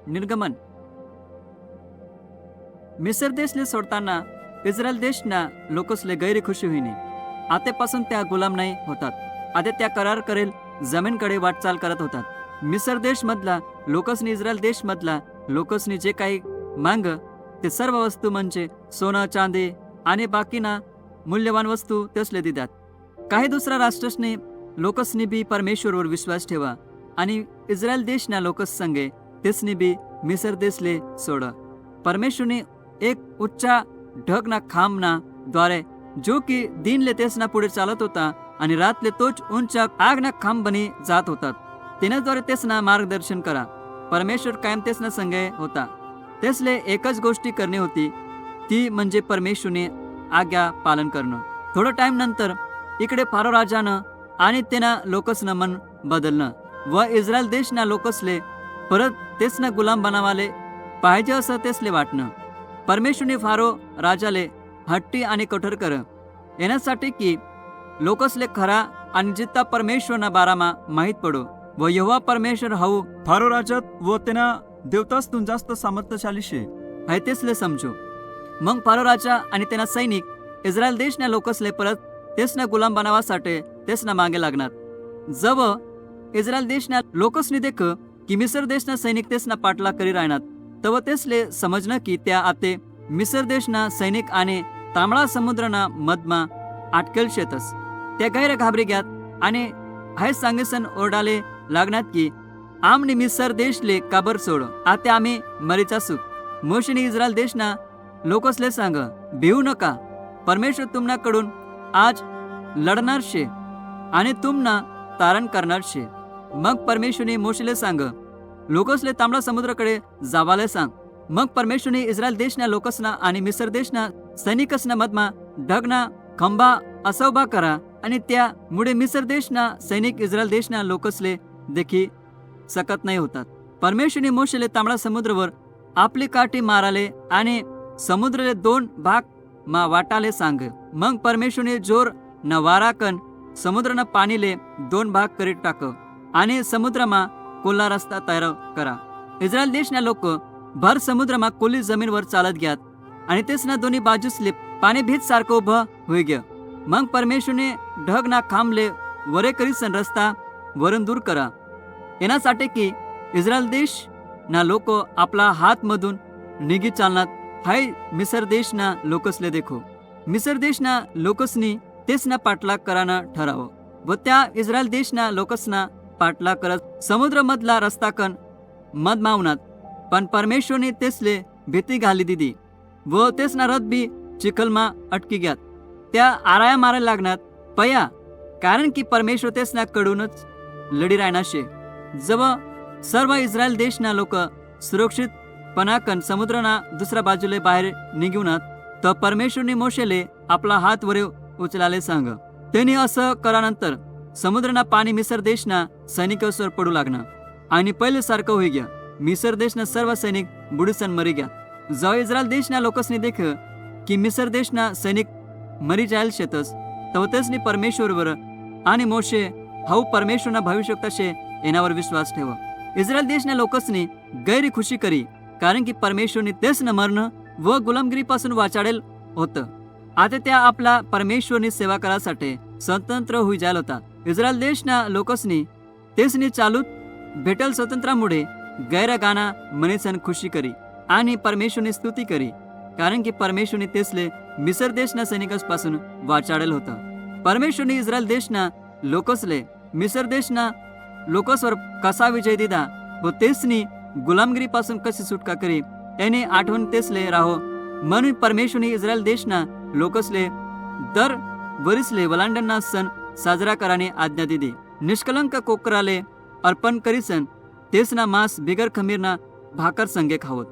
निर्गमन. मिसर देशले सोडताना इस्रायल देशना लोकसले गैर खुशी होईनी. आतेपासून त्या गुलाम नाही होतात. आता त्या करार करेल जमीनकडे वाटचाल करत होतात. मिसर देश मधला लोकसनी इस्रायल देश मधला लोकसनी जे काही मांग ते सर्व वस्तू म्हणजे सोनं चांदी आणि बाकीना मूल्यवान वस्तू तेसले दितात. काही दुसरा राष्ट्रसनी लोकसनी बी परमेश्वरवर विश्वास ठेवा आणि इस्रायल देशना लोकस संगे तेसनी बी मिसर देशले सोड. परमेश्वरने एक उच्चा ढगना खांबना द्वारे जो की दिनले तेसना पुढे चालत होता आणि रातले तोच उंचा आगना खांब बनी जात होतात. तिच्याद्वारे तेसना मार्गदर्शन करा. परमेश्वर कायम तेसना संगे होता. तेसले एकच गोष्टी करणे होती ती म्हणजे परमेश्वरने आज्ञा पालन करणं. थोडं टाइम नंतर इकडे फारो राजानं आणि तेना लोकसनं मन बदलणं व इस्रायल देशना लोकसले परत तेसना गुलाम बनावाले पाहिजे असं तेसले वाटणं. परमेश्वरने फारो राजाले हट्टी आणि कठोर कर येण्यासाठी की लोकसले खरा आणि जित्ता परमेश्वरना बारामा माहीत पडो व यहोवा परमेश्वर हाऊ फारो राजात व तेना देवतास्तून जास्त सामर्थ्यशाली शे है तेसले समजो. मग फारो राजा आणि तेना सैनिक इस्रायल देशना लोकसले परत तेसना गुलाम बनावासाठी तेसना मागे लागणार. जव इस्रायल देशना लोकसनी देख की मिसर देशना सैनिक तेसना पाठला करी राहणार तव तेसले समजणं की त्या आते मिसर देशना सैनिक आणि तांबळा समुद्रना मधमा अटकेल शेतस. त्या गैर घाबरी ग्यात आणि हाय सांगेसन ओरडाले लागण्यात की आमने मिसर देशले काबर सोड आता आम्ही मरीचा सुख. मोशेने इस्रायल देशना लोकसले सांग भिवू नका. परमेश्वर तुमनाकडून आज लढणार शे आणि तुमना तारण करणार शे. मग परमेश्वरने मोशेले सांग लोकसले तांबडा समुद्राकडे जावाले सांग. मग परमेश्वरने इस्रायल देशना लोकसना आणि मिसर देशना सैनिकसना मधमा ढगना खंबा असा उभा करा आणि त्या मुळे मिसर देशना सैनिक इस्रायल देशना लोकसले देखी सकत नाही होतात. परमेश्वरने मोशेले तांबडा समुद्रावर आपली काठी माराले आणि समुद्रले 2 भाग मा वाटाले सांग. मग परमेश्वरने जोर न वाराकन समुद्रना पाणीले 2 भाग करीत टाक आणि समुद्रमा कोल्हा रस्ता तयार करा. इस्रायल देशना लोक भर समुद्रमा कोली जमीनवर चालत ग्यात आणि तेसना दोन्ही बाजूसले पाणी भीत सारखं उभं होई गे. मग परमेश्वरने ढग ना खांबले वरे करीसन रस्ता वरून दूर करा येण्यासाठी की इस्रायल देश ना लोक आपला हात मधून निगी चालनात. हाय मिसर देशना लोकसले देखो. मिसर देशना लोकसनी तेसना पाठलाग करानं ठराव व त्या इस्रायल देशना लोकसना पाठलाग करत समुद्र मधला रस्ता कन मध मावनात. पण परमेश्वरने तेसले भीती घाली दिदी व तेसना रथ बी चिखलमा अटकी ग्यात. त्या आराया मारायला लागण्यात पया कारण की परमेश्वर तेसना कडूनच लढी राहणार शे. जव सर्व इस्रायल देशना लोक सुरक्षित पणाकन समुद्रना दुसऱ्या बाजूले बाहेर निघूनात तर परमेश्वरने मोशेले आपला हात वरे उचलाले सांग. त्यांनी असं करानंतर समुद्रना पाणी मिसर देशना सैनिकांवर पडू लागणार आणि पहिले सारखं होई गया. मिसर देशना सर्व सैनिक बुडीसन मरी गया. जेव्हा इस्रायल देशना लोकसनी देख की मिसर देशना सैनिक मरी जायल शेतस तेव्हा तेसनी परमेश्वरवर आणि मोशे हाऊ परमेश्वरना भविष्यवक्ता शे येण्यावर विश्वास ठेव. इस्रायल देशना लोकसनी गैरी खुशी करी कारण की परमेश्वरने तेसनं मरणं व गुलामगिरीपासून वाचाडेल होतं. आता त्या आपला परमेश्वरनी सेवा करासाठी स्वतंत्र होई जायल होता. इस्रायल देशना लोकसनी तेसनी चालूत भेटल स्वतंत्रामुळे गैर गाना मनीसन खुशी करी आणि परमेश्वरनी स्तुती करी कारण की परमेश्वरने तेसले मिसर देशना सैनिकांपासून वाचाडेल होतं. परमेश्वरने इस्रायल देशना लोकसले मिसर देशना लोकसवर कसा विजय दिला व तेसनी गुलामगिरीपासून कशी सुटका करी याने आठवण तेसले राहो. म्हणून परमेश्वरने इस्रायल देशना लोकसले दर वरिसले वलांडना सण साजरा कराने आज्ञा दिली. निष्कलंक कोकराले अर्पण करीसन तेसना मांस बिगर खमीरना भाकर संगे खावत.